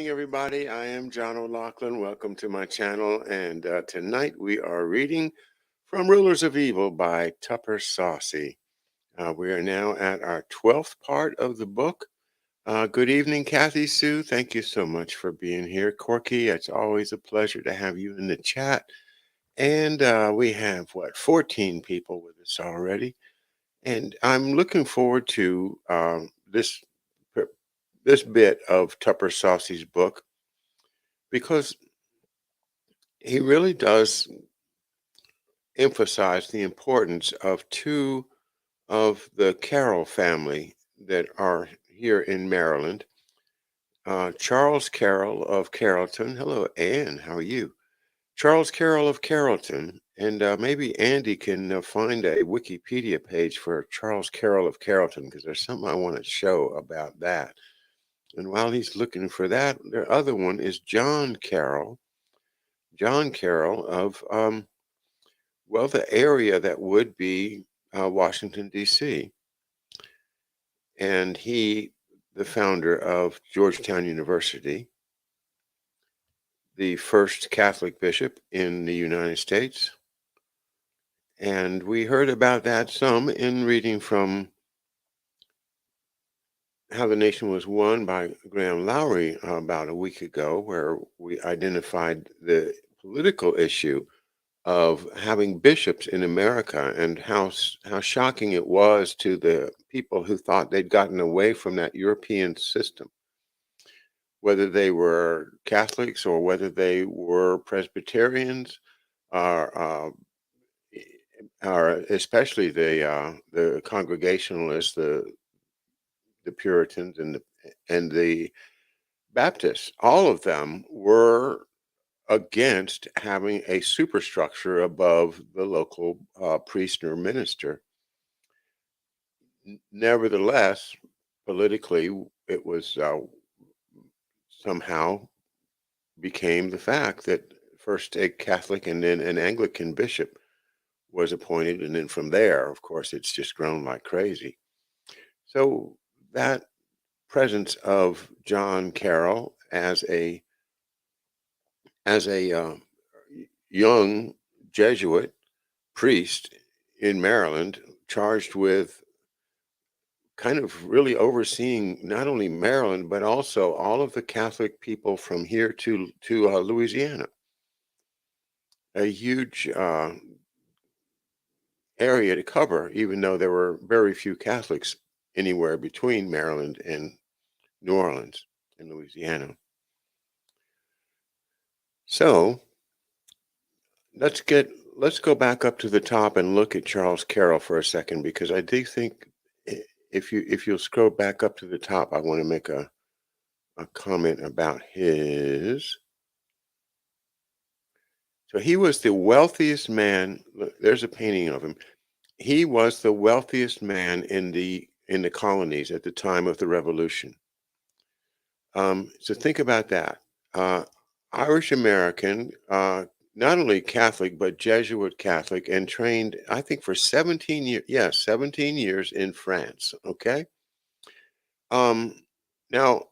evening, everybody. I am John O'Loughlin. Welcome to my channel. And tonight we are reading from Rulers of Evil by Tupper Saussy. We are now at our 12th part of the book. Good evening, Kathy Sue. Thank you so much for being here. Corky, it's always a pleasure to have you in the chat. And we have, 14 people with us already. And I'm looking forward to this bit of Tupper Saussy's book, because he really does emphasize the importance of two of the Carroll family that are here in Maryland. Charles Carroll of Carrollton. Hello, Ann. How are you? Charles Carroll of Carrollton. And maybe Andy can find a Wikipedia page for Charles Carroll of Carrollton, because there's something I want to show about that. And while he's looking for that, the other one is John Carroll. John Carroll of, the area that would be Washington, D.C. And he, the founder of Georgetown University, the first Catholic bishop in the United States. And we heard about that some in reading from How the Nation Was Won by Graham Lowry about a week ago, where we identified the political issue of having bishops in America, and how shocking it was to the people who thought they'd gotten away from that European system, whether they were Catholics or whether they were Presbyterians, or, or especially the Congregationalists, the Puritans, and the Baptists. All of them were against having a superstructure above the local priest or minister. Nevertheless, politically, it was somehow became the fact that first a Catholic and then an Anglican bishop was appointed, and then from there, of course, it's just grown like crazy. So that presence of John Carroll as a young Jesuit priest in Maryland, charged with kind of really overseeing not only Maryland, but also all of the Catholic people from here to Louisiana. A huge area to cover, even though there were very few Catholics anywhere between Maryland and New Orleans and Louisiana. So let's go back up to the top and look at Charles Carroll for a second, because I do think if you'll scroll back up to the top, I want to make a comment about his. So he was the wealthiest man. There's a painting of him. He was the wealthiest man in the colonies at the time of the Revolution. So think about that. Irish American, not only Catholic, but Jesuit Catholic, and trained, I think, for 17 years. Yes, 17 years in France. Okay. Now,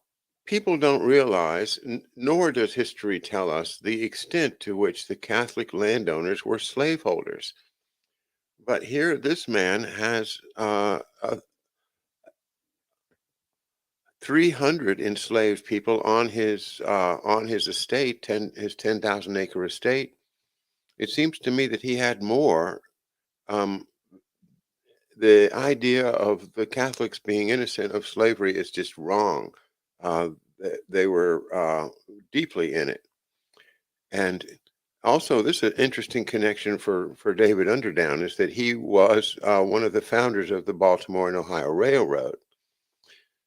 people don't realize, nor does history tell us, the extent to which the Catholic landowners were slaveholders. But here, this man has 300 enslaved people on his estate, his 10,000-acre estate. It seems to me that he had more. Um, the idea of the Catholics being innocent of slavery is just wrong. They were deeply in it. And also, this is an interesting connection for David Underdown, is that he was one of the founders of the Baltimore and Ohio Railroad.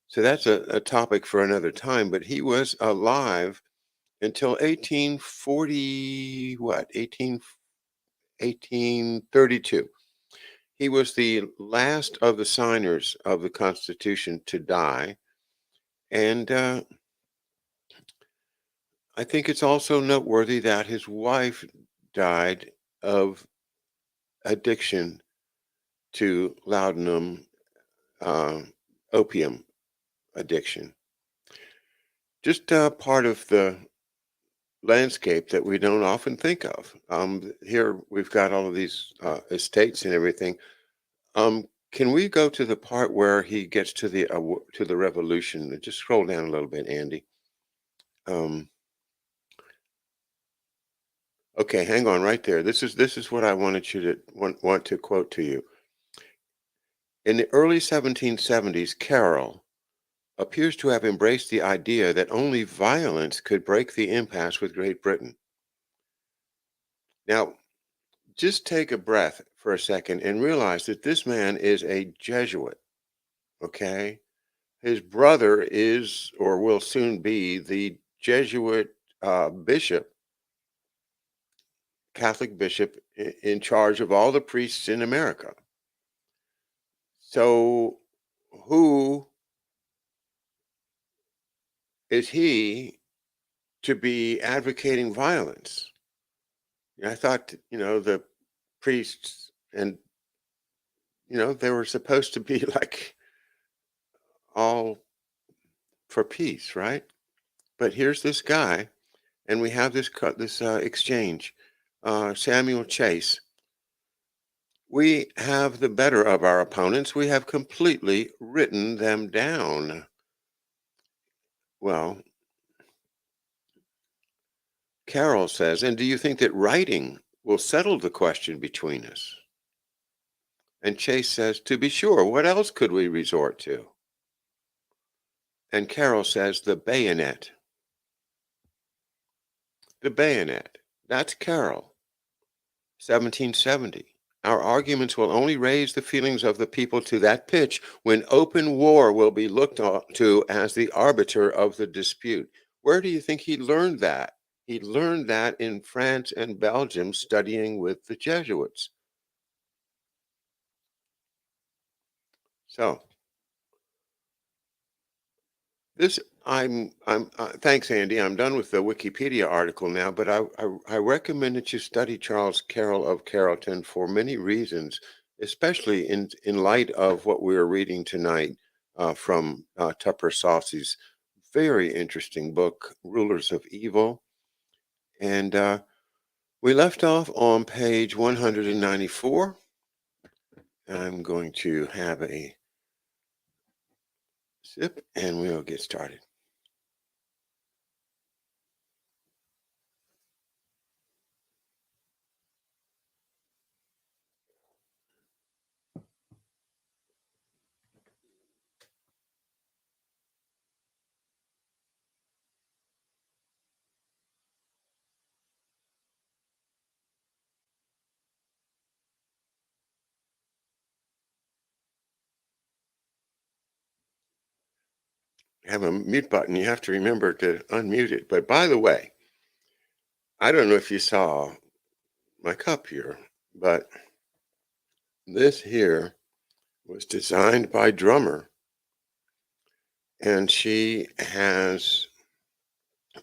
So that's a topic for another time, but he was alive until 1832. He was the last of the signers of the Constitution to die. And I think it's also noteworthy that his wife died of addiction to laudanum, opium addiction. just part of the landscape that we don't often think of. Here we've got all of these estates and everything. Can we go to the part where he gets to to the revolution? Just scroll down a little bit, Andy. Um, okay, hang on right there. This is what I wanted you to want to quote to you. In the early 1770s, Carroll appears to have embraced the idea that only violence could break the impasse with Great Britain. Now, just take a breath for a second and realize that this man is a Jesuit, okay? His brother is or will soon be the Jesuit bishop, Catholic bishop in charge of all the priests in America. So, who is he to be advocating violence? I thought, the priests and, they were supposed to be like all for peace, right? But here's this guy, and we have this exchange. Samuel Chase. We have the better of our opponents. We have completely written them down. Well, Carroll says, and do you think that writing will settle the question between us? And Chase says, to be sure, what else could we resort to? And Carroll says, the bayonet. The bayonet. That's Carroll, 1770. Our arguments will only raise the feelings of the people to that pitch when open war will be looked to as the arbiter of the dispute. Where do you think he learned that? He learned that in France and Belgium studying with the Jesuits. So this I'm thanks, Andy. I'm done with the Wikipedia article now, but I recommend that you study Charles Carroll of Carrollton for many reasons, especially in light of what we are reading tonight from Tupper Saussy's very interesting book, Rulers of Evil. And we left off on page 194. I'm going to have a sip and we'll get started. Have a mute button. You have to remember to unmute it. But by the way, I don't know if you saw my cup here, but this here was designed by Drummer, and she has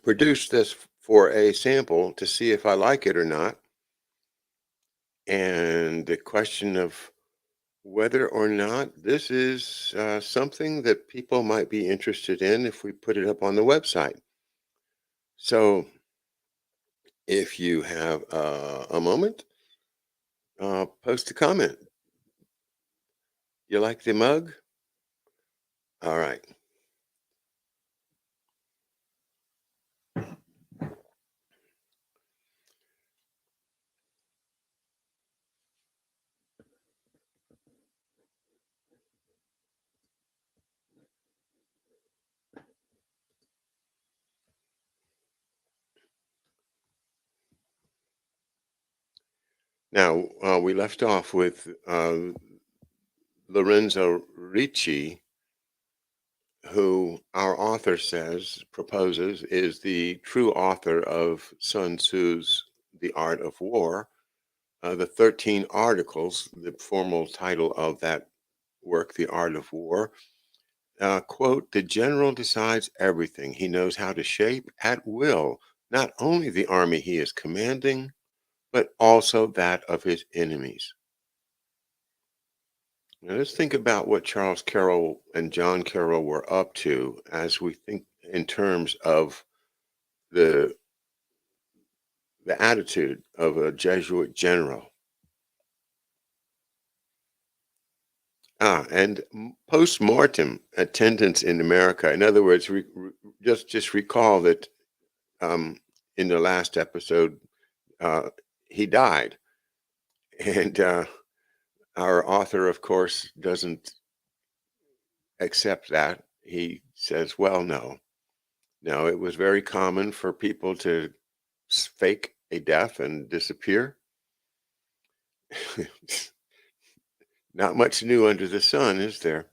produced this for a sample to see if I like it or not. And the question of whether or not this is something that people might be interested in if we put it up on the website. So if you have a moment, post a comment. You like the mug? All right. Now, we left off with Lorenzo Ricci, who our author proposes, is the true author of Sun Tzu's The Art of War. The 13 Articles, the formal title of that work, The Art of War, quote, the general decides everything. He knows how to shape at will not only the army he is commanding, but also that of his enemies. Now let's think about what Charles Carroll and John Carroll were up to as we think in terms of the the attitude of a Jesuit general. And post-mortem attendance in America. In other words, just recall that um, in the last episode, uh, he died, and our author, of course, doesn't accept that. He says, "Well, no, no, it was very common for people to fake a death and disappear." Not much new under the sun, is there?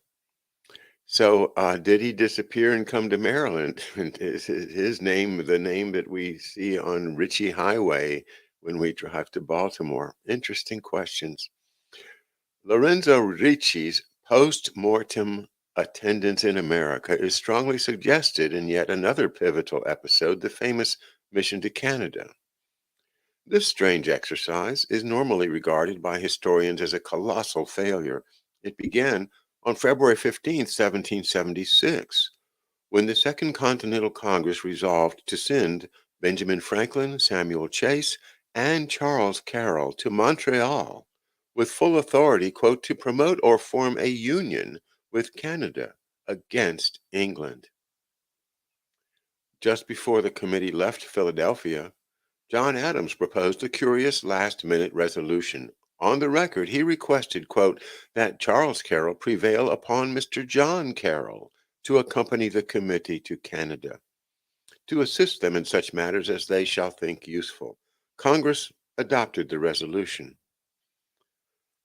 So, did he disappear and come to Maryland? And is his name the name that we see on Ritchie Highway when we drive to Baltimore? Interesting questions. Lorenzo Ricci's post-mortem attendance in America is strongly suggested in yet another pivotal episode, the famous mission to Canada. This strange exercise is normally regarded by historians as a colossal failure. It began on February 15th, 1776, when the Second Continental Congress resolved to send Benjamin Franklin, Samuel Chase, and Charles Carroll to Montreal with full authority, quote, to promote or form a union with Canada against England. Just before the committee left Philadelphia, John Adams proposed a curious last-minute resolution. On the record, he requested, quote, that Charles Carroll prevail upon Mr. John Carroll to accompany the committee to Canada, to assist them in such matters as they shall think useful. Congress adopted the resolution.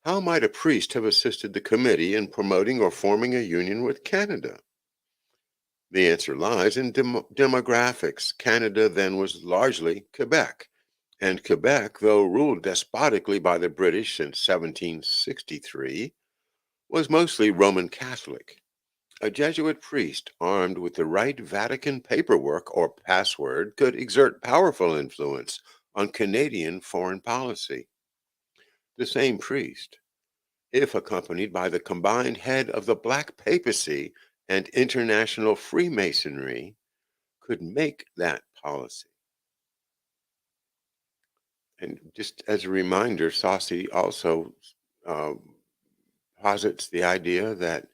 How might a priest have assisted the committee in promoting or forming a union with Canada? The answer lies in demographics. Canada then was largely Quebec. And Quebec, though ruled despotically by the British since 1763, was mostly Roman Catholic. A Jesuit priest armed with the right Vatican paperwork or password could exert powerful influence on Canadian foreign policy. The same priest, if accompanied by the combined head of the Black Papacy and international Freemasonry, could make that policy. And just as a reminder, Saussy also uh, posits the idea that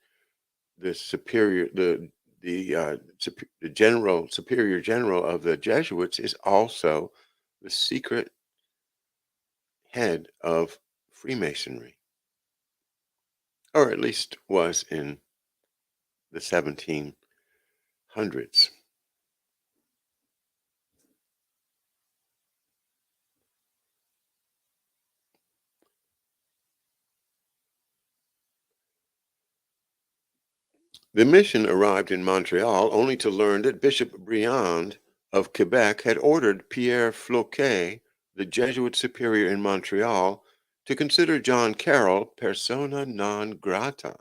the superior, the general, superior general of the Jesuits is also the secret head of Freemasonry, or at least was in the 1700s. The mission arrived in Montreal only to learn that Bishop Briand of Quebec had ordered Pierre Floquet, the Jesuit superior in Montreal, to consider John Carroll persona non grata.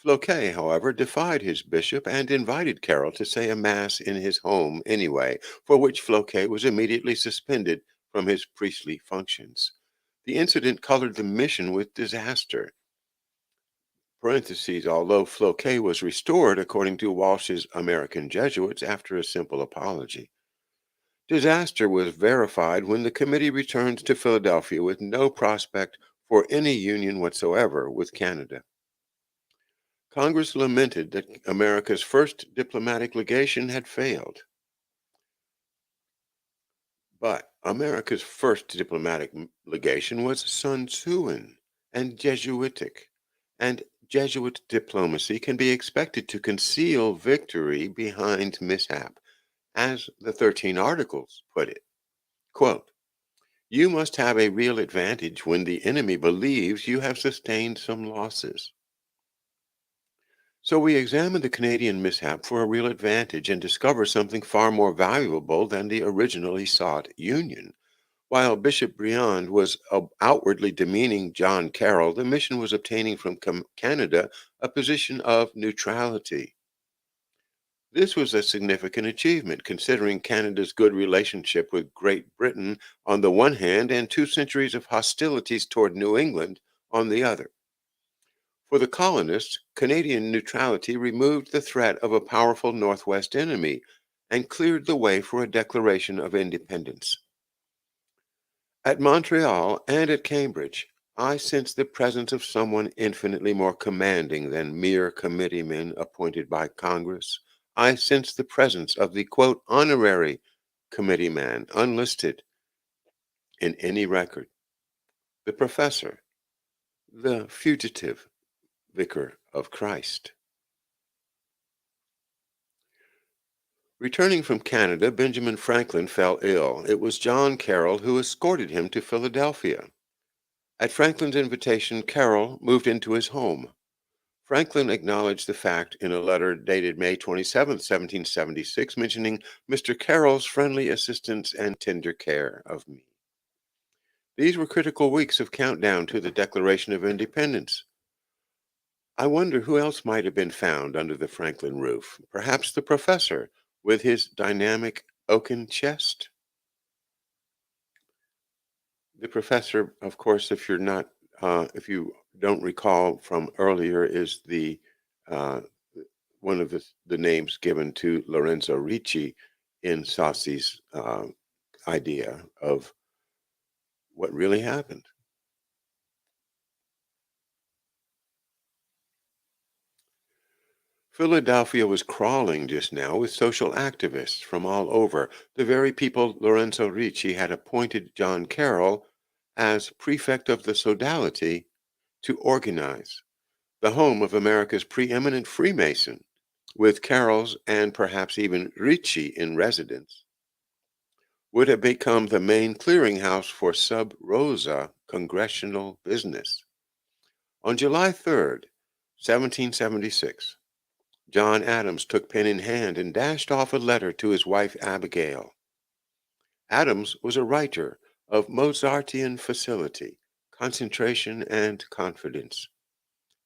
Floquet, however, defied his bishop and invited Carroll to say a mass in his home anyway, for which Floquet was immediately suspended from his priestly functions. The incident colored the mission with disaster. Parentheses, although Floquet was restored, according to Walsh's American Jesuits, after a simple apology. Disaster was verified when the committee returned to Philadelphia with no prospect for any union whatsoever with Canada. Congress lamented that America's first diplomatic legation had failed. But America's first diplomatic legation was Sun Tzuan and Jesuitic, and Jesuit diplomacy can be expected to conceal victory behind mishap, as the 13 Articles put it. Quote, you must have a real advantage when the enemy believes you have sustained some losses. So we examine the Canadian mishap for a real advantage and discover something far more valuable than the originally sought union. While Bishop Briand was outwardly demeaning John Carroll, the mission was obtaining from Canada a position of neutrality. This was a significant achievement considering Canada's good relationship with Great Britain on the one hand and 2 centuries of hostilities toward New England on the other. For the colonists, Canadian neutrality removed the threat of a powerful Northwest enemy and cleared the way for a declaration of independence. At Montreal and at Cambridge, I sensed the presence of someone infinitely more commanding than mere committeemen appointed by Congress. I sensed the presence of the quote honorary committeeman unlisted in any record, the professor, the fugitive vicar of Christ. Returning from Canada, Benjamin Franklin fell ill. It was John Carroll who escorted him to Philadelphia. At Franklin's invitation, Carroll moved into his home. Franklin acknowledged the fact in a letter dated May 27, 1776, mentioning Mr. Carroll's friendly assistance and tender care of me. These were critical weeks of countdown to the Declaration of Independence. I wonder who else might have been found under the Franklin roof. Perhaps the professor with his dynamic oaken chest? The professor, of course, if you don't recall from earlier, is the uh, one of the names given to Lorenzo Ricci in Saussy's idea of what really happened. Philadelphia was crawling just now with social activists from all over, the very people Lorenzo Ricci had appointed John Carroll as prefect of the sodality to organize, the home of America's preeminent Freemason, with Carroll's and perhaps even Ricci in residence, would have become the main clearinghouse for sub rosa congressional business. On July 3rd, 1776, John Adams took pen in hand and dashed off a letter to his wife Abigail. Adams was a writer of Mozartian facility, concentration, and confidence.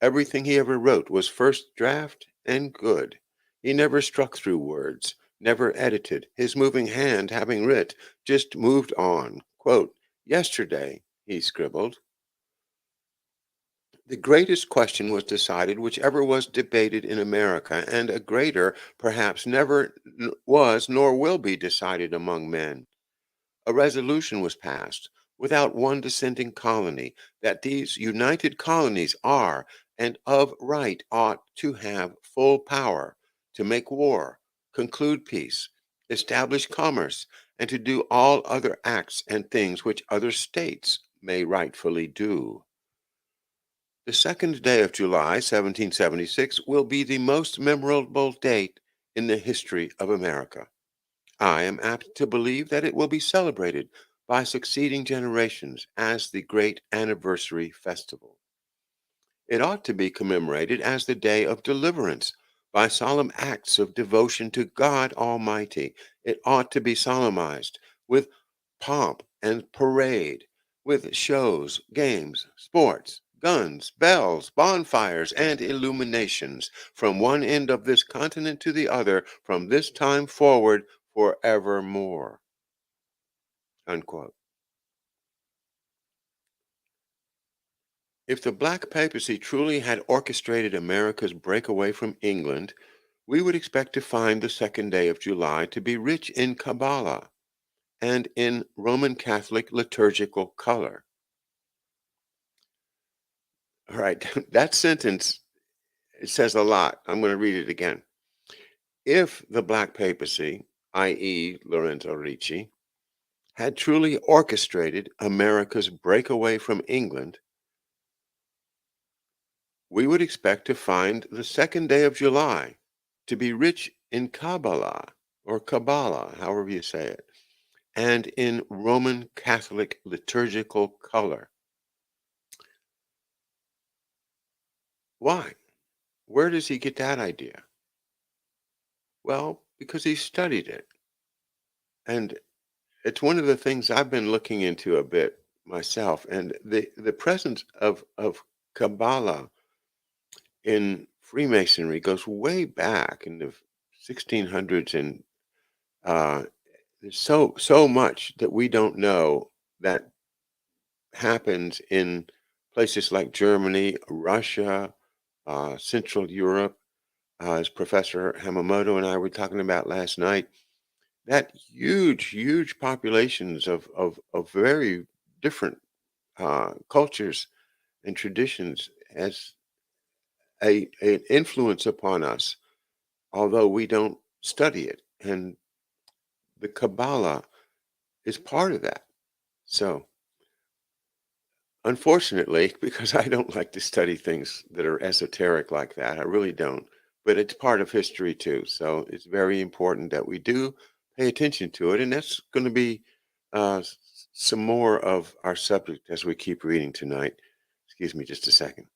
Everything he ever wrote was first draft and good. He never struck through words, never edited. His moving hand, having writ, just moved on. Quote, yesterday, he scribbled, the greatest question was decided which ever was debated in America, and a greater, perhaps, never was nor will be decided among men. A resolution was passed, without one dissenting colony, that these united colonies are, and of right ought to have full power to make war, conclude peace, establish commerce, and to do all other acts and things which other states may rightfully do. The second day of July, 1776, will be the most memorable date in the history of America. I am apt to believe that it will be celebrated by succeeding generations as the great anniversary festival. It ought to be commemorated as the day of deliverance by solemn acts of devotion to God Almighty. It ought to be solemnized with pomp and parade, with shows, games, sports, guns, bells, bonfires, and illuminations from one end of this continent to the other from this time forward forevermore. Unquote. If the Black Papacy truly had orchestrated America's breakaway from England, we would expect to find the second day of July to be rich in Kabbalah and in Roman Catholic liturgical color. All right, that sentence it says a lot. I'm going to read it again. If the Black Papacy, i.e., Lorenzo Ricci, had truly orchestrated America's breakaway from England, we would expect to find the second day of July to be rich in Kabbalah or Kabbalah, however you say it, and in Roman Catholic liturgical color. Why? Where does he get that idea? Well, because he studied it. And it's one of the things I've been looking into a bit myself. And the presence of Kabbalah in Freemasonry goes way back in the 1600s, and there's so much that we don't know that happens in places like Germany, Russia, Central Europe, as Professor Hamamoto and I were talking about last night, that huge populations of very different cultures and traditions has an influence upon us, although we don't study it. And the Kabbalah is part of that. So, unfortunately, because I don't like to study things that are esoteric like that, I really don't. But it's part of history too. So it's very important that we do pay attention to it. And that's going to be some more of our subject as we keep reading tonight. Excuse me just a second.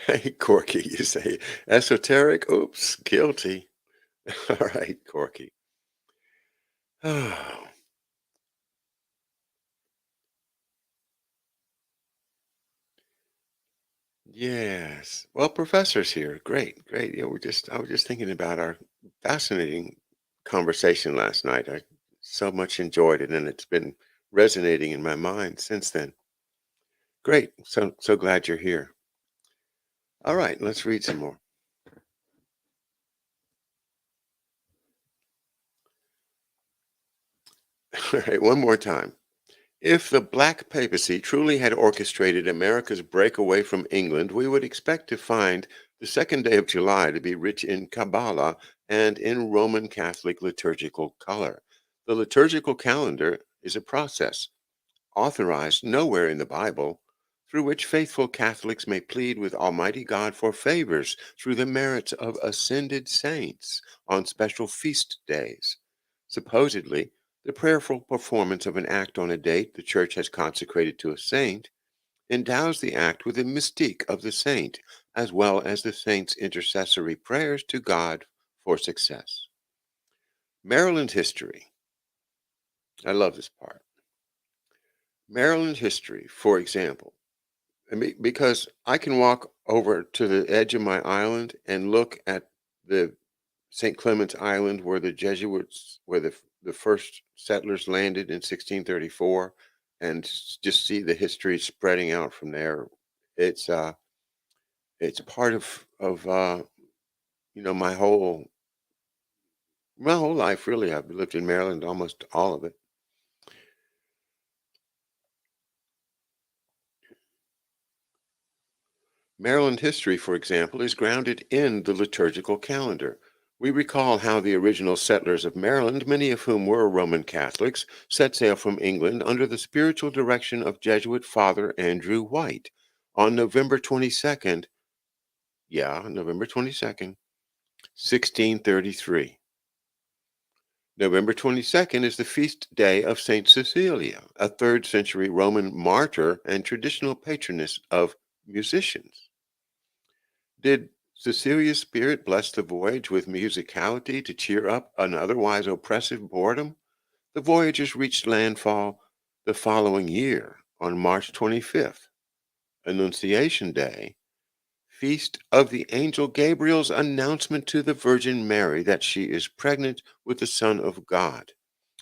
Hey, Corky, you say esoteric? Oops, guilty. All right, Corky. Oh, yes. Well, professor's here. Great, great. Yeah, I was just thinking about our fascinating conversation last night. I so much enjoyed it, and it's been resonating in my mind since then. Great. So glad you're here. All right, let's read some more. All right, one more time. If the Black Papacy truly had orchestrated America's breakaway from England, we would expect to find the second day of July to be rich in Kabbalah and in Roman Catholic liturgical color. The liturgical calendar is a process, authorized nowhere in the Bible, through which faithful Catholics may plead with Almighty God for favors through the merits of ascended saints on special feast days. Supposedly, the prayerful performance of an act on a date the Church has consecrated to a saint endows the act with the mystique of the saint, as well as the saint's intercessory prayers to God for success. Maryland history. I love this part. Maryland history, for example, because I can walk over to the edge of my island and look at the St. Clement's Island where the Jesuits, where the first settlers landed in 1634, and just see the history spreading out from there. It's it's part of my whole life really. I've lived in Maryland almost all of it. Maryland history, for example, is grounded in the liturgical calendar. We recall how the original settlers of Maryland, many of whom were Roman Catholics, set sail from England under the spiritual direction of Jesuit Father Andrew White on November 22nd, November 22nd, 1633. November 22nd is the feast day of Saint Cecilia, a 3rd century Roman martyr and traditional patroness of musicians. Did Cecilia's spirit bless the voyage with musicality to cheer up an otherwise oppressive boredom? The voyagers reached landfall the following year on March 25th, Annunciation Day, feast of the angel Gabriel's announcement to the Virgin Mary that she is pregnant with the Son of God.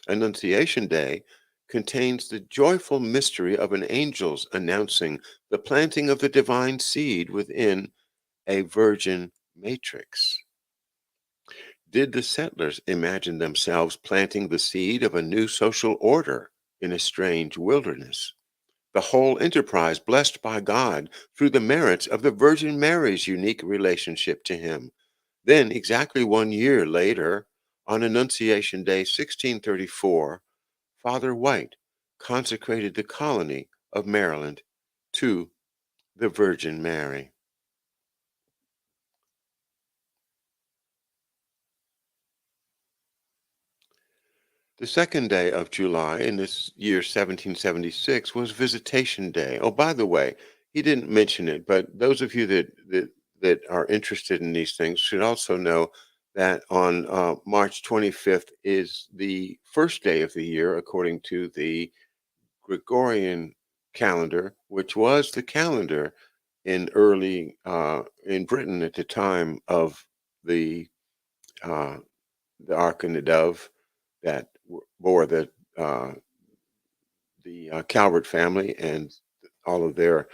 Annunciation Day contains the joyful mystery of an angel's announcing the planting of the divine seed within a virgin matrix. Did the settlers imagine themselves planting the seed of a new social order in a strange wilderness? The whole enterprise blessed by God through the merits of the Virgin Mary's unique relationship to him. Then, exactly 1 year later, on Annunciation Day 1634, Father White consecrated the colony of Maryland to the Virgin Mary. The second day of July in this year 1776 was Visitation Day. Oh, by the way, he didn't mention it, but those of you that are interested in these things should also know that on March 25th is the first day of the year according to the Gregorian calendar, which was the calendar in early in Britain at the time of the uh, the Ark and the Dove that bore the Calvert family and all of their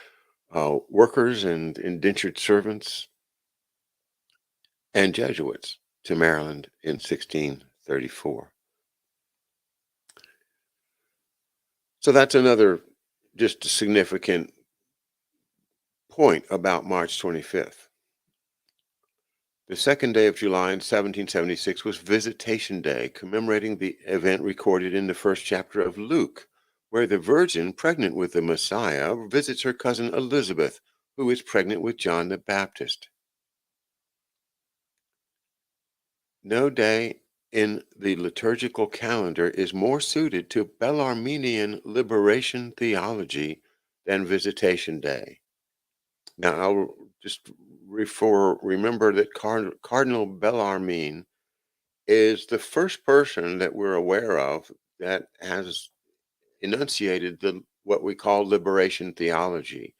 workers and indentured servants and Jesuits to Maryland in 1634. So that's another just a significant point about March 25th. The second day of July in 1776 was Visitation Day, commemorating the event recorded in the first chapter of Luke, where the Virgin, pregnant with the Messiah, visits her cousin Elizabeth, who is pregnant with John the Baptist. No day in the liturgical calendar is more suited to Bellarminian liberation theology than Visitation Day. Now, I'll just remember that Cardinal Bellarmine is the first person that we're aware of that has enunciated the what we call liberation theology.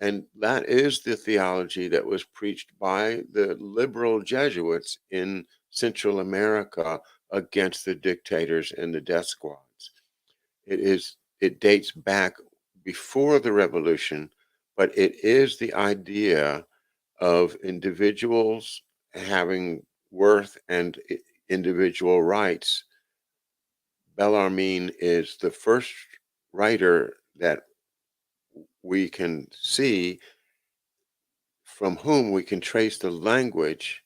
And that is the theology that was preached by the liberal Jesuits in Central America against the dictators and the death squads. It dates back before the revolution, but it is the idea of individuals having worth and individual rights. Bellarmine is the first writer that we can see from whom we can trace the language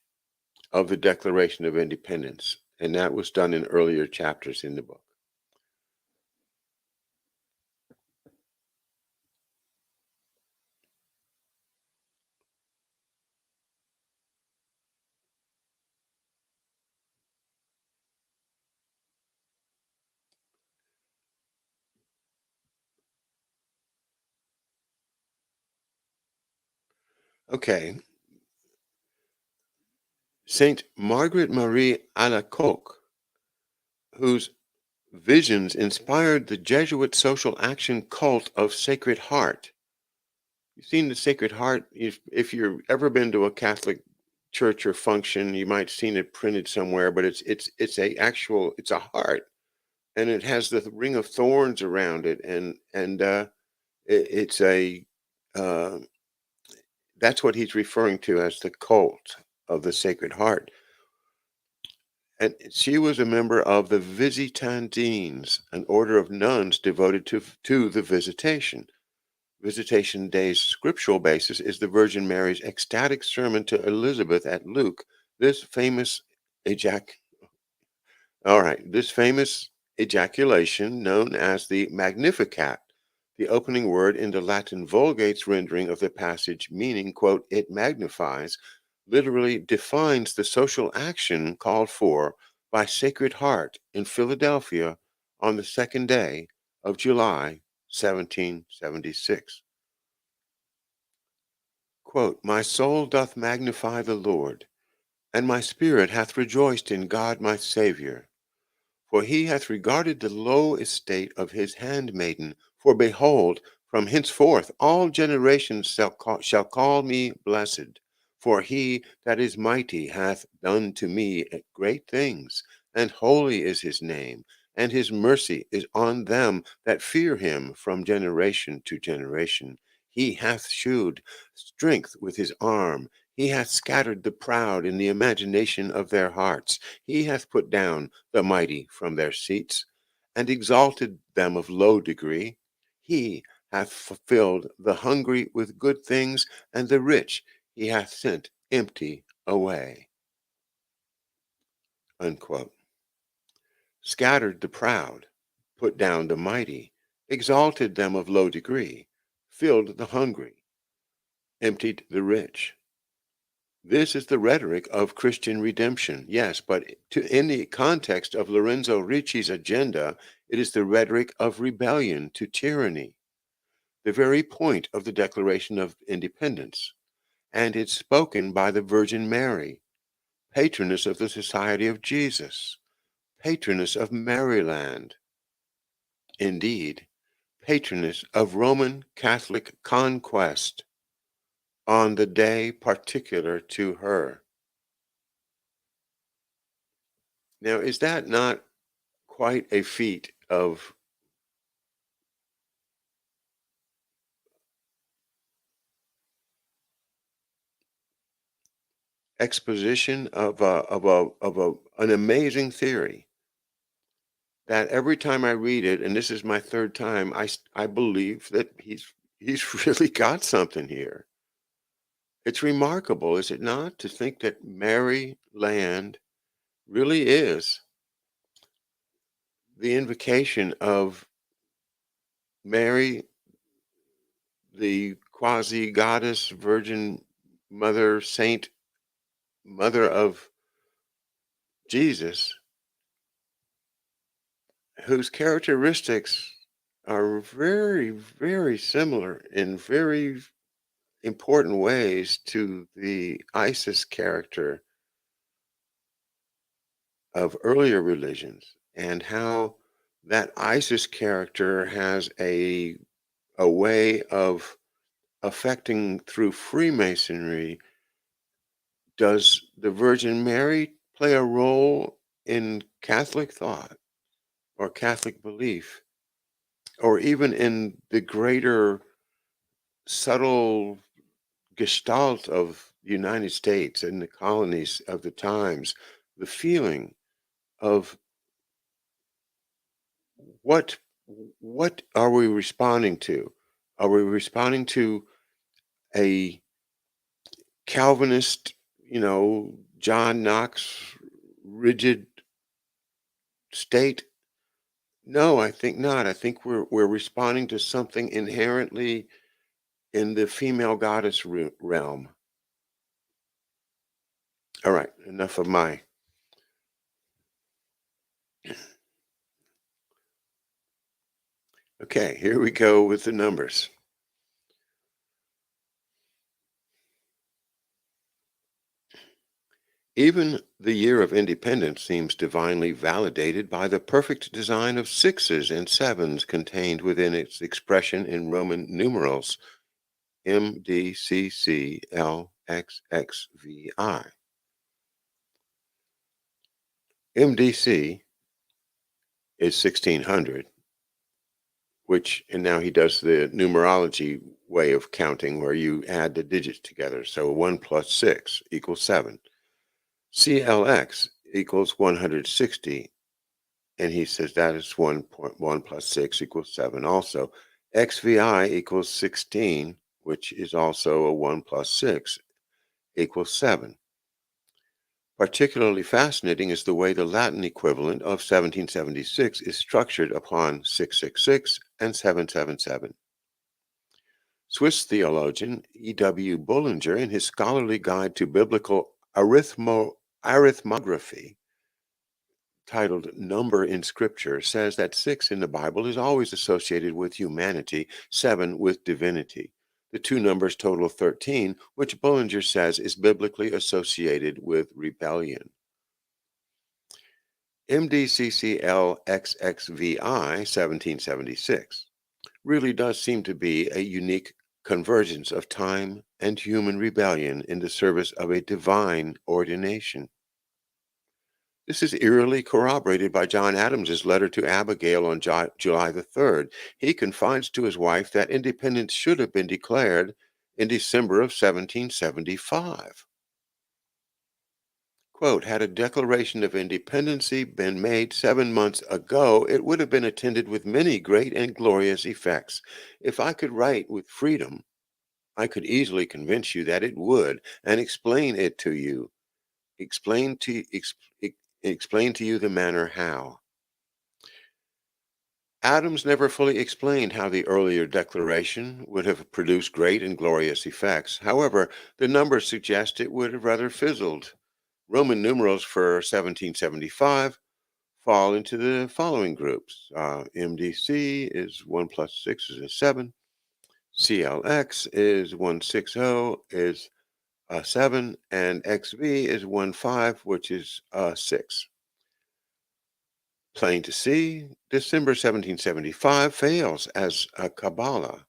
of the Declaration of Independence. And that was done in earlier chapters in the book. Okay. Saint Margaret Marie Alacoque, whose visions inspired the Jesuit social action cult of Sacred Heart. You've seen the Sacred Heart. If you've ever been to a Catholic church or function, you might have seen it printed somewhere, but it's a heart, and it has the ring of thorns around it, and it's a uh, that's what he's referring to as the cult of the Sacred Heart. And she was a member of the Visitandines, an order of nuns devoted to the Visitation. Visitation Day's scriptural basis is the Virgin Mary's ecstatic sermon to Elizabeth at Luke. This famous ejac all right, this famous ejaculation, known as the Magnificat, the opening word in the Latin Vulgate's rendering of the passage, meaning, quote, it magnifies, literally defines the social action called for by Sacred Heart in Philadelphia on the second day of July, 1776. Quote, my soul doth magnify the Lord, and my spirit hath rejoiced in God my Saviour. For he hath regarded the low estate of his handmaiden. For behold, from henceforth all generations shall call me blessed. For he that is mighty hath done to me great things, and holy is his name, and his mercy is on them that fear him from generation to generation. He hath shewed strength with his arm. He hath scattered the proud in the imagination of their hearts. He hath put down the mighty from their seats, and exalted them of low degree. He hath fulfilled the hungry with good things, and the rich he hath sent empty away. Unquote. Scattered the proud, put down the mighty, exalted them of low degree, filled the hungry, emptied the rich. This is the rhetoric of Christian redemption, yes, but in the context of Lorenzo Ricci's agenda, it is the rhetoric of rebellion to tyranny, the very point of the Declaration of Independence. And it's spoken by the Virgin Mary, patroness of the Society of Jesus, patroness of Maryland, indeed, patroness of Roman Catholic conquest on the day particular to her. Now, is that not quite a feat of exposition of an amazing theory that every time I read it, and this is my third time, I believe that he's really got something here. It's remarkable, is it not, to think that Mary Land really is the invocation of Mary, the quasi goddess, virgin mother, saint, mother of Jesus, whose characteristics are very, very similar in very important ways to the Isis character of earlier religions, and how that Isis character has a way of affecting through Freemasonry. Does the Virgin Mary play a role in Catholic thought or Catholic belief, or even in the greater subtle gestalt of the United States and the colonies of the times, the feeling of what what are we responding to? Are we responding to a Calvinist, John Knox rigid state? No, I think not. I think we're responding to something inherently in the female goddess realm. All right, enough of my. Okay, here we go with the numbers. Even the year of independence seems divinely validated by the perfect design of sixes and sevens contained within its expression in Roman numerals MDCCLXXVI. MDC is 1600, and now he does the numerology way of counting where you add the digits together. So 1 plus 6 equals 7. CLX equals 160, and he says that is 1.1 plus 6 equals 7 also. XVI equals 16, which is also a 1 plus 6 equals 7. Particularly fascinating is the way the Latin equivalent of 1776 is structured upon 666 and 777. Swiss theologian E.W. Bullinger, in his scholarly guide to biblical arithmography, titled Number in Scripture, says that 6 in the Bible is always associated with humanity, 7 with divinity. The two numbers total 13, which Bullinger says is biblically associated with rebellion. MDCCLXXVI 1776 really does seem to be a unique convergence of time and human rebellion in the service of a divine ordination. This is eerily corroborated by John Adams's letter to Abigail on July the 3rd. He confides to his wife that independence should have been declared in December of 1775. Quote, had a Declaration of Independence been made 7 months ago, it would have been attended with many great and glorious effects. If I could write with freedom, I could easily convince you that it would, and explain it to you. Explain to you the manner how. Adams never fully explained how the earlier declaration would have produced great and glorious effects. However, the numbers suggest it would have rather fizzled. Roman numerals for 1775 fall into the following groups. MDC is 1 plus 6 is a 7. CLX is 160 is a 7. And XV is 15, which is a 6. Plain to see, December 1775 fails as a Kabbalah.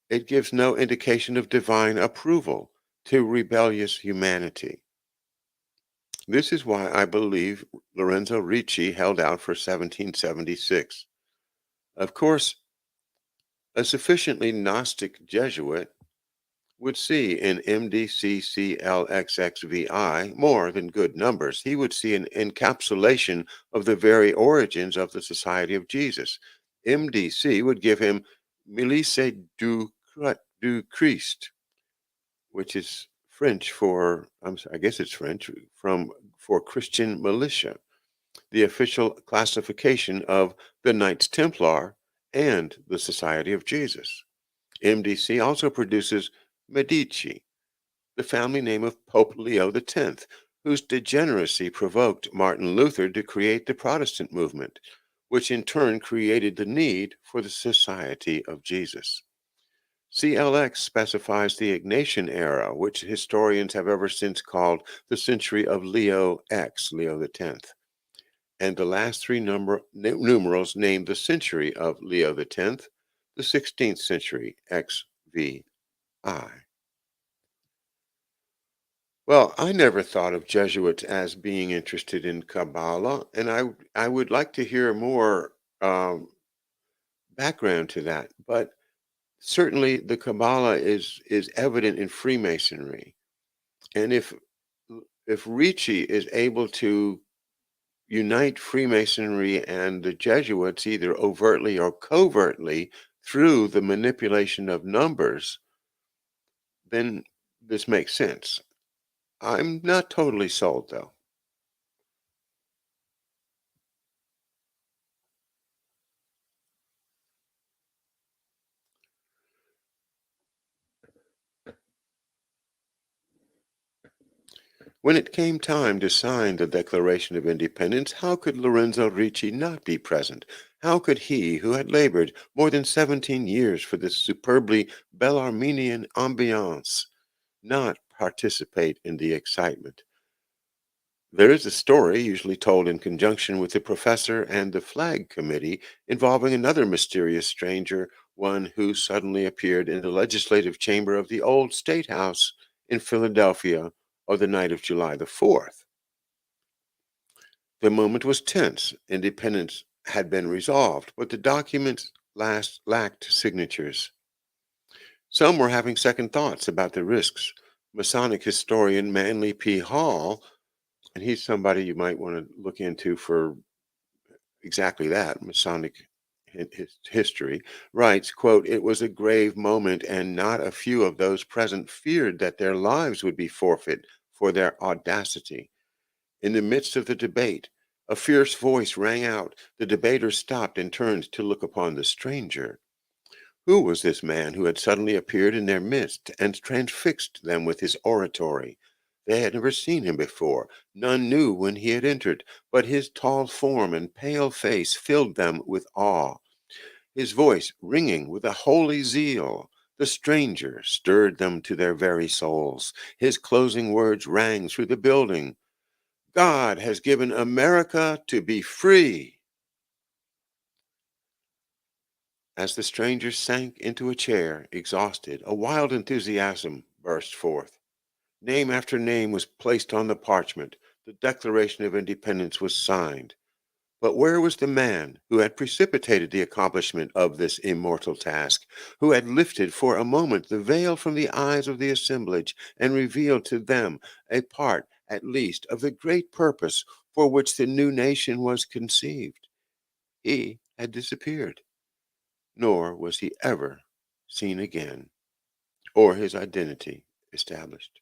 It gives no indication of divine approval to rebellious humanity. This is why I believe Lorenzo Ricci held out for 1776. Of course, a sufficiently Gnostic Jesuit would see in MDCCLXXVI more than good numbers. He would see an encapsulation of the very origins of the Society of Jesus. MDC would give him Milice du Christ, which is French for, I guess it's French, for Christian militia, the official classification of the Knights Templar and the Society of Jesus. MDC also produces Medici, the family name of Pope Leo X, whose degeneracy provoked Martin Luther to create the Protestant movement, which in turn created the need for the Society of Jesus. CLX specifies the Ignatian era, which historians have ever since called the century of Leo X, Leo X. And the last three numerals name the century of Leo X, the 16th century, XVI. Well, I never thought of Jesuits as being interested in Kabbalah, and I would like to hear more background to that. But certainly, the Kabbalah is evident in Freemasonry, and if Ricci is able to unite Freemasonry and the Jesuits either overtly or covertly through the manipulation of numbers, then this makes sense. I'm not totally sold, though. When it came time to sign the Declaration of Independence, how could Lorenzo Ricci not be present? How could he, who had labored more than 17 years for this superbly Bellarminian ambiance, not participate in the excitement? There is a story, usually told in conjunction with the professor and the flag committee, involving another mysterious stranger, one who suddenly appeared in the legislative chamber of the old State House in Philadelphia on the night of July the 4th. The moment was tense. Independence had been resolved, but the documents lacked signatures. Some were having second thoughts about the risks. Masonic historian Manly P. Hall, and he's somebody you might want to look into for exactly that, Masonic history, writes, quote, "It was a grave moment, and not a few of those present feared that their lives would be forfeit for their audacity. In the midst of the debate, a fierce voice rang out. The debaters stopped and turned to look upon the stranger. Who was this man who had suddenly appeared in their midst and transfixed them with his oratory? They had never seen him before. None knew when he had entered, but his tall form and pale face filled them with awe. His voice, ringing with a holy zeal, the stranger stirred them to their very souls. His closing words rang through the building. God has given America to be free." As the stranger sank into a chair, exhausted, a wild enthusiasm burst forth. Name after name was placed on the parchment. The Declaration of Independence was signed. But where was the man who had precipitated the accomplishment of this immortal task, who had lifted for a moment the veil from the eyes of the assemblage and revealed to them a part, at least, of the great purpose for which the new nation was conceived? He had disappeared, nor was he ever seen again, or his identity established.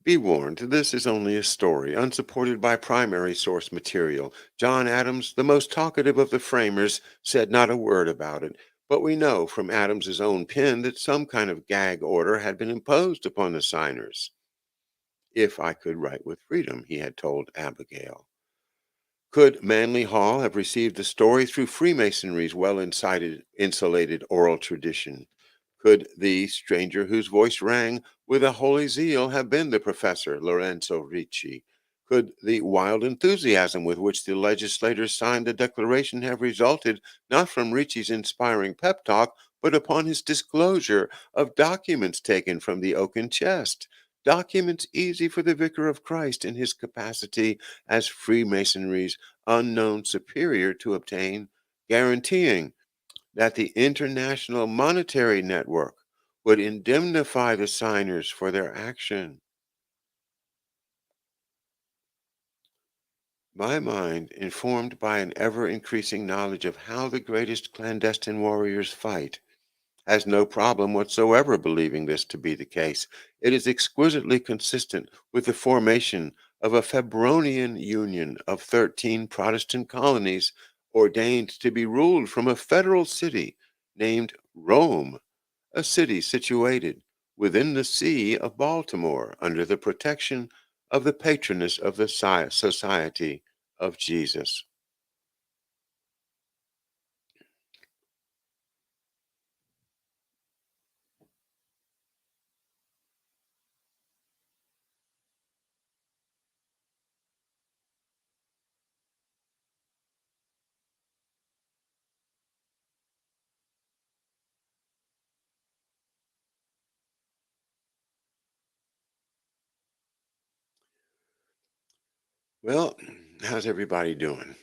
Be warned, this is only a story, unsupported by primary source material. John Adams, the most talkative of the framers, said not a word about it. But we know from Adams's own pen that some kind of gag order had been imposed upon the signers. If I could write with freedom, he had told Abigail. Could Manly Hall have received the story through Freemasonry's well insulated oral tradition? Could the stranger whose voice rang with a holy zeal have been the professor Lorenzo Ricci? Could the wild enthusiasm with which the legislators signed the declaration have resulted not from Ricci's inspiring pep talk, but upon his disclosure of documents taken from the oaken chest? Documents easy for the vicar of Christ in his capacity as Freemasonry's unknown superior to obtain, guaranteeing that the International Monetary Network would indemnify the signers for their action. My mind, informed by an ever increasing knowledge of how the greatest clandestine warriors fight, has no problem whatsoever believing this to be the case. It is exquisitely consistent with the formation of a Febronian union of 13 Protestant colonies ordained to be ruled from a federal city named Rome, a city situated within the See of Baltimore under the protection of the patroness of the Society of Jesus. Well, how's everybody doing?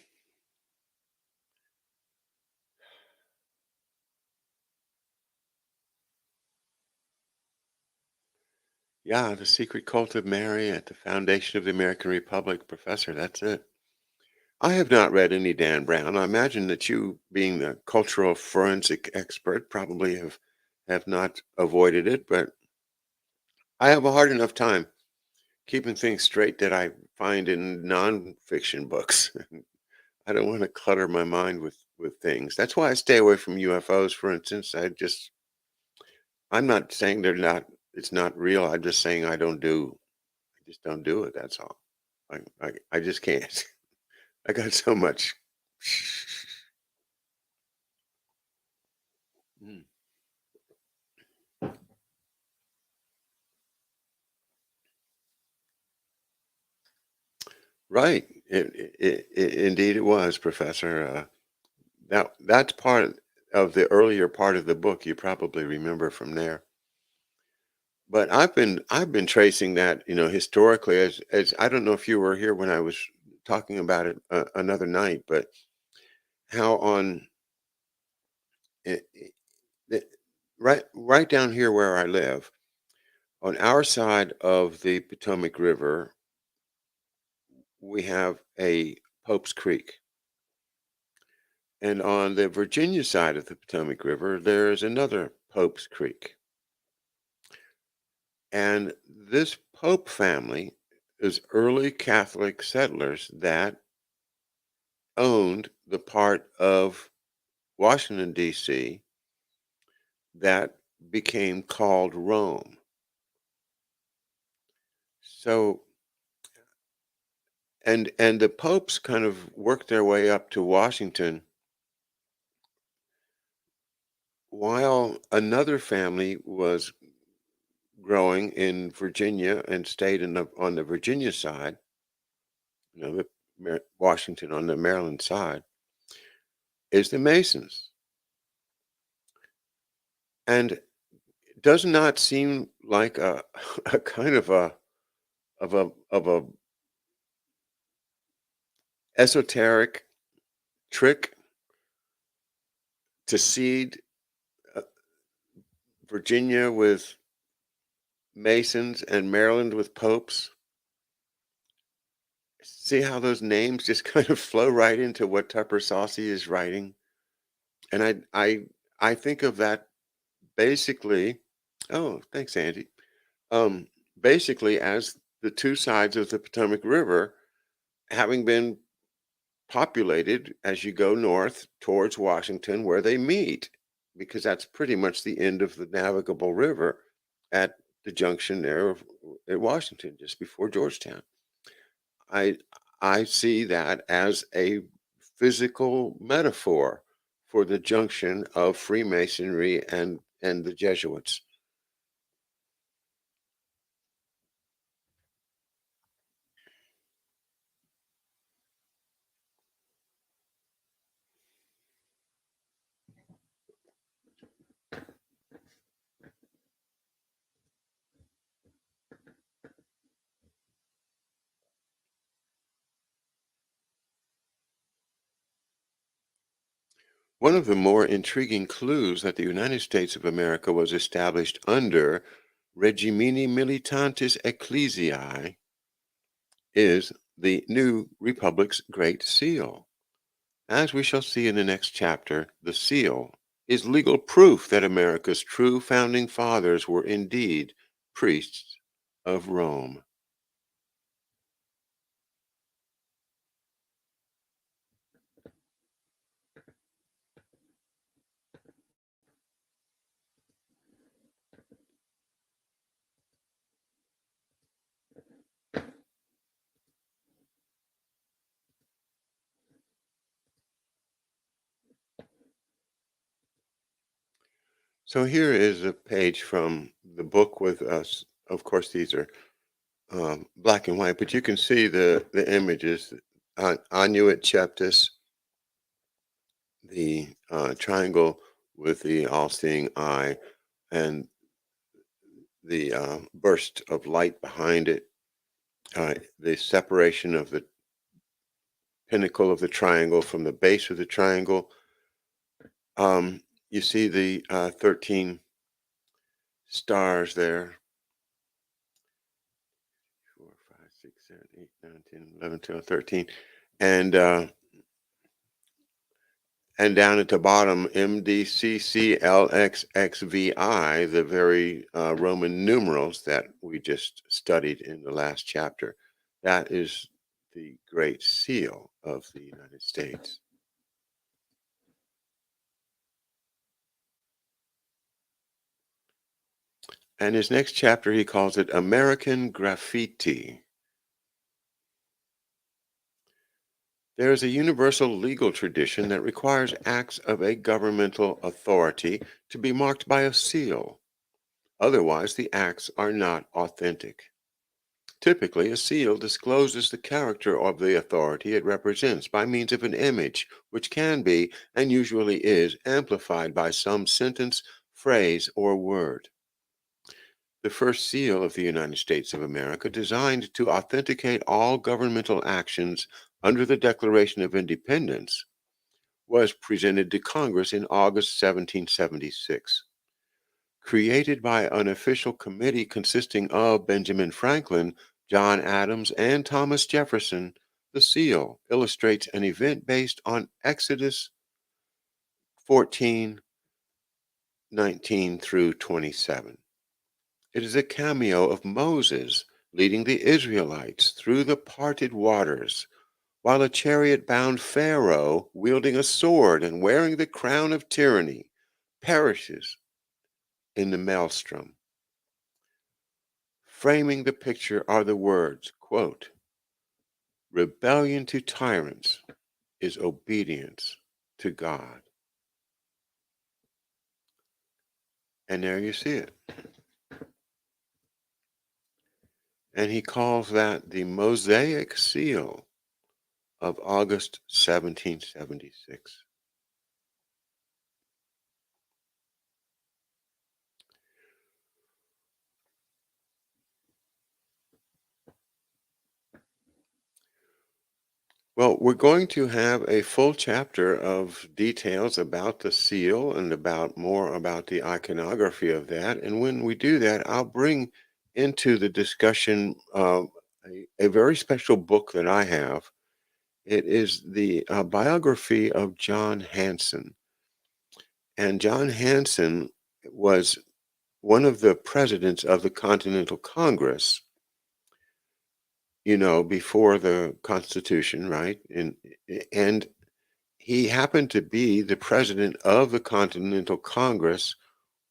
Yeah, The Secret Cult of Mary at the Foundation of the American Republic, Professor. That's it. I have not read any Dan Brown. I imagine that you, being the cultural forensic expert, probably have not avoided it, but I have a hard enough time keeping things straight that I find in nonfiction books. I don't want to clutter my mind with things. That's why I stay away from UFOs, for instance. I'm not saying they're not it's not real. I'm just saying I just don't do it. That's all. I just can't. I got so much. Mm. Right. Indeed, it was, Professor. That's part of the earlier part of the book. You probably remember from there. But I've been tracing that, historically as I don't know if you were here when I was talking about it another night, but how on it, it, right down here where I live, on our side of the Potomac River, we have a Pope's Creek. And on the Virginia side of the Potomac River, there's another Pope's Creek. And this Pope family is early Catholic settlers that owned the part of Washington, D.C. that became called Rome. So, and the popes kind of worked their way up to Washington while another family was growing in Virginia and stayed on the Virginia side, Washington on the Maryland side, is the Masons. And it does not seem like a kind of a esoteric trick to seed uh, Virginia with Masons and Maryland with popes. See how those names just kind of flow right into what Tupper Saussy is writing? And I think of that basically. Oh, thanks, Andy. Basically as the two sides of the Potomac River having been populated as you go north towards Washington, where they meet, because that's pretty much the end of the navigable river at the junction there at Washington, just before Georgetown. I I see that as a physical metaphor for the junction of Freemasonry and the Jesuits. One of the more intriguing clues that the United States of America was established under regimini militantis ecclesiae is the new republic's Great Seal. As we shall see in the next chapter, the seal is legal proof that America's true founding fathers were indeed priests of Rome. So here is a page from the book with us. Of course, these are black and white, but you can see the images. Annuit Cheptis, the triangle with the all-seeing eye, and the burst of light behind it, the separation of the pinnacle of the triangle from the base of the triangle. You see the 13 stars there. 4, 5, 6, 7, 8, 9, 10, 11, 12, 13. And and down at the bottom, MDCCLXXVI, the very Roman numerals that we just studied in the last chapter. That is the Great Seal of the United States. And his next chapter, he calls it American Graffiti. There is a universal legal tradition that requires acts of a governmental authority to be marked by a seal. Otherwise, the acts are not authentic. Typically, a seal discloses the character of the authority it represents by means of an image, which can be, and usually is, amplified by some sentence, phrase, or word. The first seal of the United States of America, designed to authenticate all governmental actions under the Declaration of Independence, was presented to Congress in August 1776. Created by an official committee consisting of Benjamin Franklin, John Adams, and Thomas Jefferson, the seal illustrates an event based on Exodus 14:19 through 27. It is a cameo of Moses leading the Israelites through the parted waters, while a chariot-bound Pharaoh, wielding a sword and wearing the crown of tyranny, perishes in the maelstrom. Framing the picture are the words, quote, "Rebellion to tyrants is obedience to God." And there you see it. And he calls that the Mosaic Seal of August 1776. Well, we're going to have a full chapter of details about the seal and about more about the iconography of that. And when we do that, I'll bring into the discussion a very special book that I have. It is the biography of John Hanson. And John Hanson was one of the presidents of the Continental Congress. before the Constitution, right? And he happened to be the president of the Continental Congress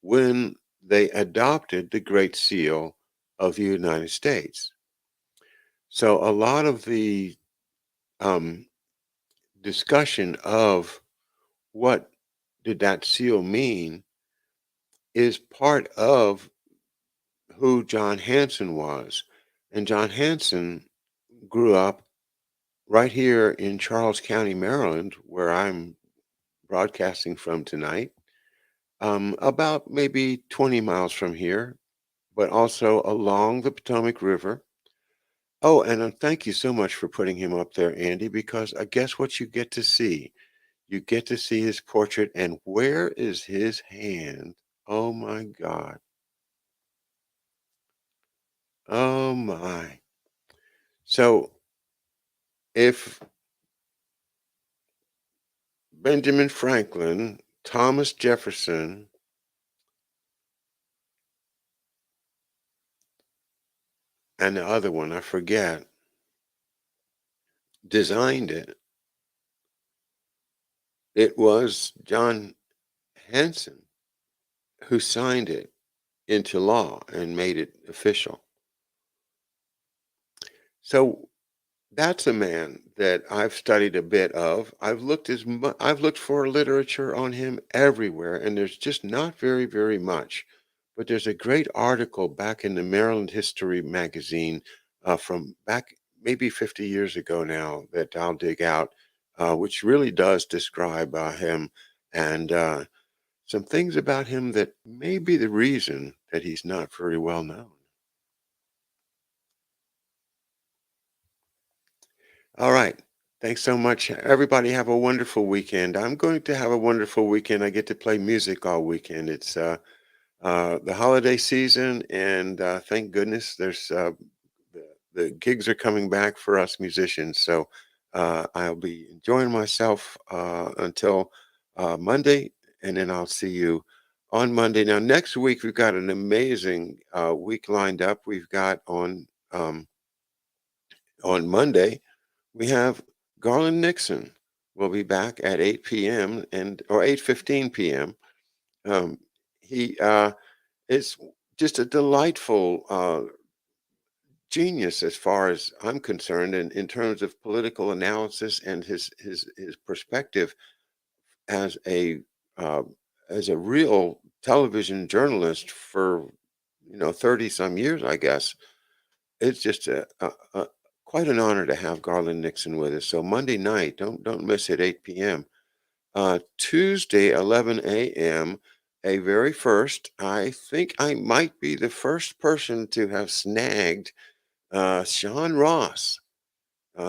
when they adopted the Great Seal of the United States. So a lot of the um, discussion of what did that seal mean is part of who John Hanson was. And John Hanson grew up right here in Charles County, Maryland, where I'm broadcasting from tonight, about maybe 20 miles from here, but also along the Potomac River. Oh, and thank you so much for putting him up there, Andy, because I guess what you get to see? You get to see his portrait, and where is his hand? Oh my God. Oh my. So if Benjamin Franklin, Thomas Jefferson, and the other one, I forget, designed it, it was John Hanson who signed it into law and made it official. So that's a man that I've studied a bit of. I've looked for literature on him everywhere, and there's just not very, very much. But there's a great article back in the Maryland History magazine from back maybe 50 years ago now that I'll dig out, which really does describe him and some things about him that may be the reason that he's not very well known. All right. Thanks so much. Everybody have a wonderful weekend. I'm going to have a wonderful weekend. I get to play music all weekend. It's the holiday season, and thank goodness the, the gigs are coming back for us musicians. So I'll be enjoying myself until Monday, and then I'll see you on Monday. Now, next week, we've got an amazing week lined up. We've got on Monday, we have Garland Nixon will be back at 8 p.m. and or 8:15 p.m. Um, he is just a delightful genius as far as I'm concerned in terms of political analysis and his perspective as a uh, as a real television journalist for 30 some years, I guess. It's just quite an honor to have Garland Nixon with us. So Monday night, don't miss it, 8 p.m. Tuesday, 11 a.m. A very first. I think I might be the first person to have snagged Sean Ross.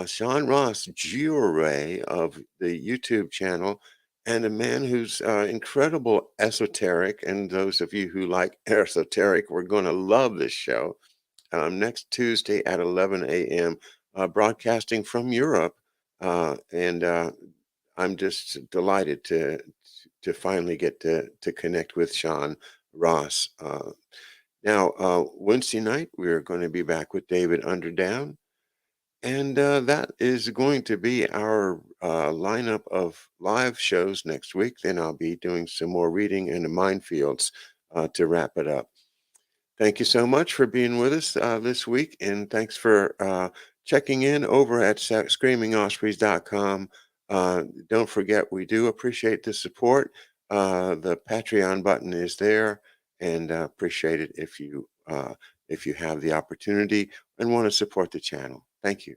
Sean Ross, Geo-Ray of the YouTube channel, and a man who's incredible esoteric. And those of you who like esoteric, we're going to love this show next Tuesday at 11 a.m., broadcasting from Europe. And I'm just delighted to finally get to connect with Sean Ross. Now, Wednesday night, we're going to be back with David Underdown. And that is going to be our lineup of live shows next week. Then I'll be doing some more reading in the minefields to wrap it up. Thank you so much for being with us this week, and thanks for checking in over at screamingospreys.com. Don't forget, we do appreciate the support. The Patreon button is there, and appreciate it if you have the opportunity and want to support the channel. Thank you.